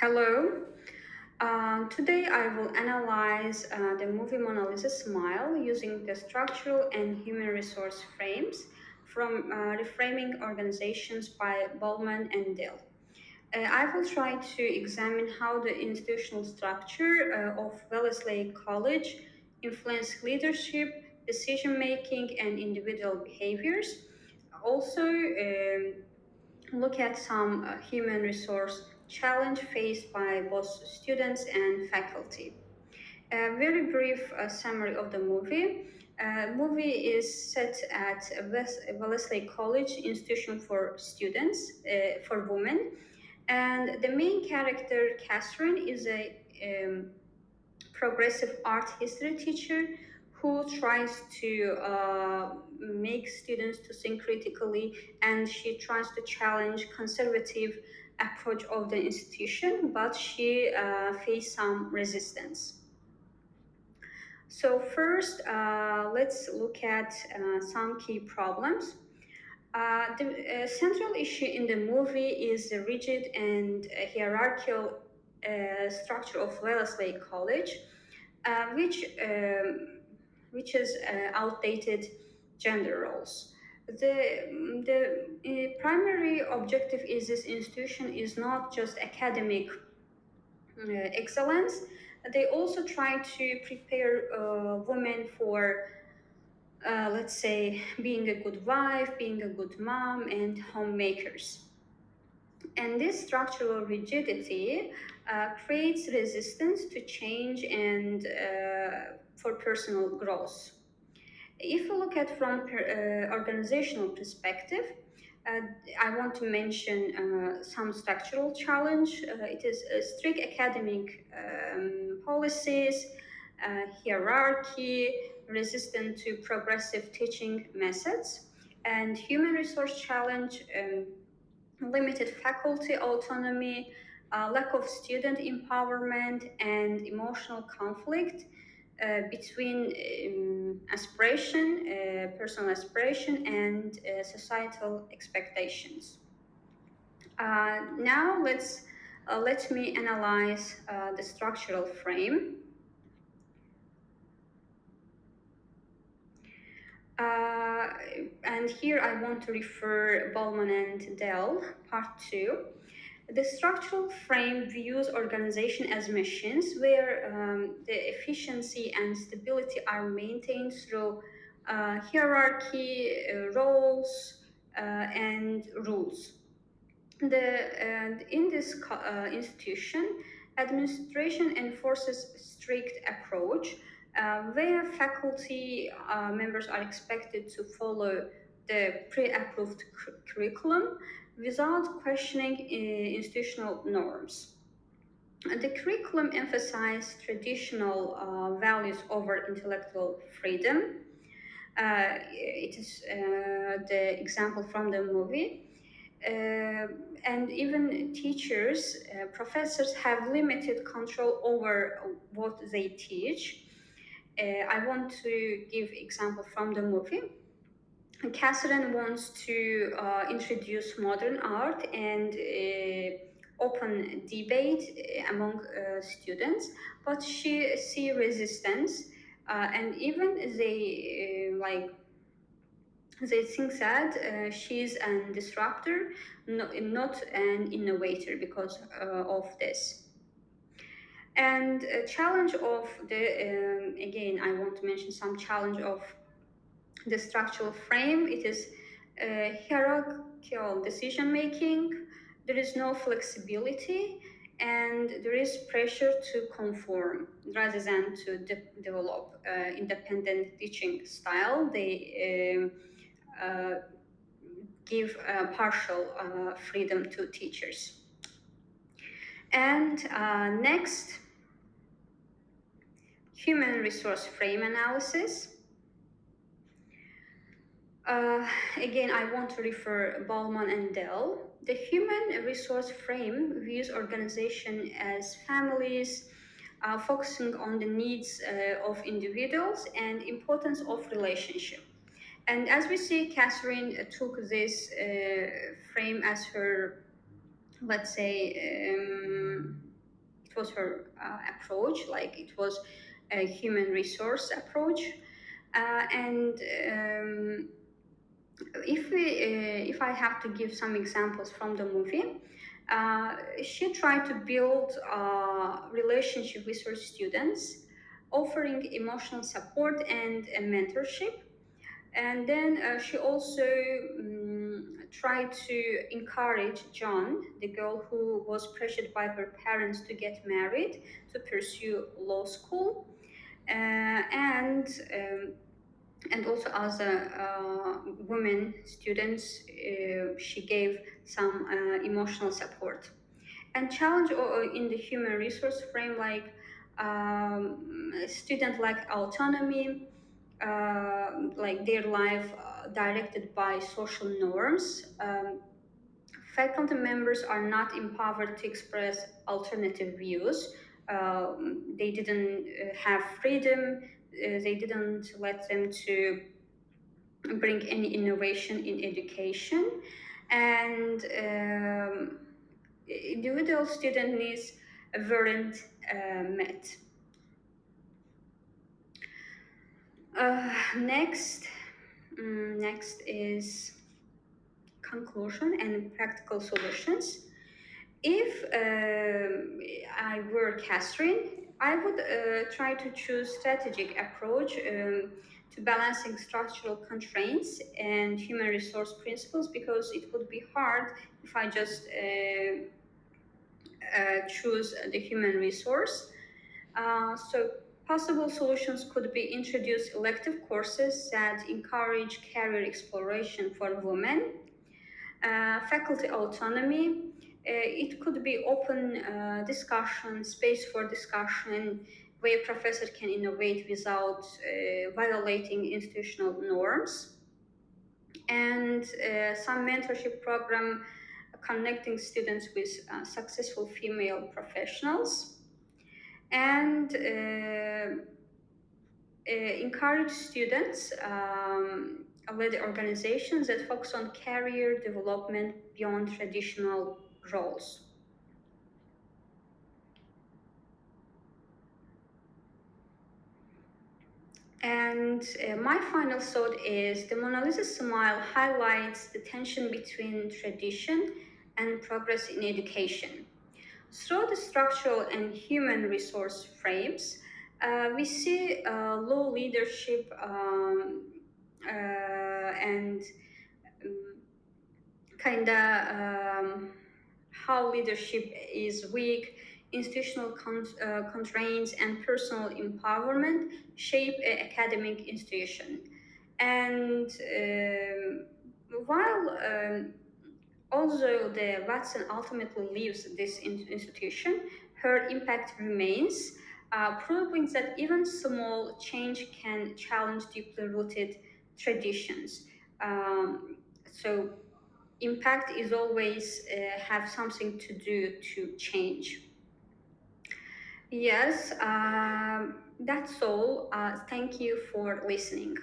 Hello. Today I will analyze the movie Mona Lisa Smile using the structural and human resource frames from Reframing Organizations by Bowman and Dell. I will try to examine how the institutional structure of Wellesley College influenced leadership, decision making, and individual behaviors. Also, look at some human resource challenge faced by both students and faculty. A very brief summary of the movie. Movie is set at Wellesley College Institution for Students, for Women, and the main character, Catherine, is a progressive art history teacher who tries to make students to think critically, and she tries to challenge conservative approach of the institution, but she faced some resistance. So first, let's look at some key problems. The central issue in the movie is the rigid and hierarchical structure of Wellesley College, uh, which um, which is outdated gender roles. The primary objective is this institution is not just academic excellence. They also try to prepare women for, let's say, being a good wife, being a good mom, and homemakers. And this structural rigidity creates resistance to change and for personal growth. If we look at from organizational perspective, uh, I want to mention some structural challenge. It is strict academic policies, hierarchy, resistant to progressive teaching methods, and human resource challenge, limited faculty autonomy, lack of student empowerment, and emotional conflict between personal aspiration, and societal expectations. Now let me analyze the structural frame. Uh, and here I want to refer Bowman and Dell, part two. The structural frame views organization as machines where the efficiency and stability are maintained through hierarchy, roles, and rules. And in this institution, administration enforces strict approach where faculty members are expected to follow the pre-approved curriculum without questioning institutional norms. The curriculum emphasizes traditional values over intellectual freedom. It is the example from the movie. Uh, and even teachers, professors have limited control over what they teach. I want to give example from the movie. Catherine wants to introduce modern art and open debate among students, but she see resistance, and even they think that she's a disruptor, not an innovator, because of this. And a challenge of the again, I want to mention some challenge of the structural frame. It is hierarchical decision making. There is no flexibility, and there is pressure to conform rather than to develop independent teaching style. They give partial freedom to teachers. And next, human resource frame analysis. Again, I want to refer Ballman and Dell. The human resource frame views organization as families, focusing on the needs of individuals and importance of relationship. And as we see, Catherine took this frame as her let's say, it was her approach, like it was a human resource approach. And if I have to give some examples from the movie, she tried to build a relationship with her students, offering emotional support and mentorship. And then she also tried to encourage John, the girl who was pressured by her parents to get married, to pursue law school. And also as a woman students, she gave some emotional support and challenge in the human resource frame, like student like autonomy, like their life directed by social norms. Faculty members are not empowered to express alternative views. They didn't have freedom. They didn't let them to bring any innovation in education, and individual student needs weren't met. Next is conclusion and practical solutions. If I were Catherine, I would try to choose strategic approach to balancing structural constraints and human resource principles, because it would be hard if I just choose the human resource. So possible solutions could be introduce elective courses that encourage career exploration for women, faculty autonomy. It could be open discussion, space for discussion, where professors can innovate without violating institutional norms, and some mentorship program connecting students with successful female professionals, and encourage students led organizations that focus on career development beyond traditional roles. And my final thought is the Mona Lisa smile highlights the tension between tradition and progress in education. Through the structural and human resource frames, we see low leadership and kind of how leadership is weak, institutional constraints, and personal empowerment shape an academic institution. And while although the Watson ultimately leaves this institution, her impact remains, proving that even small change can challenge deeply rooted traditions. So impact is always have something to do to change. Yes, that's all. Thank you for listening.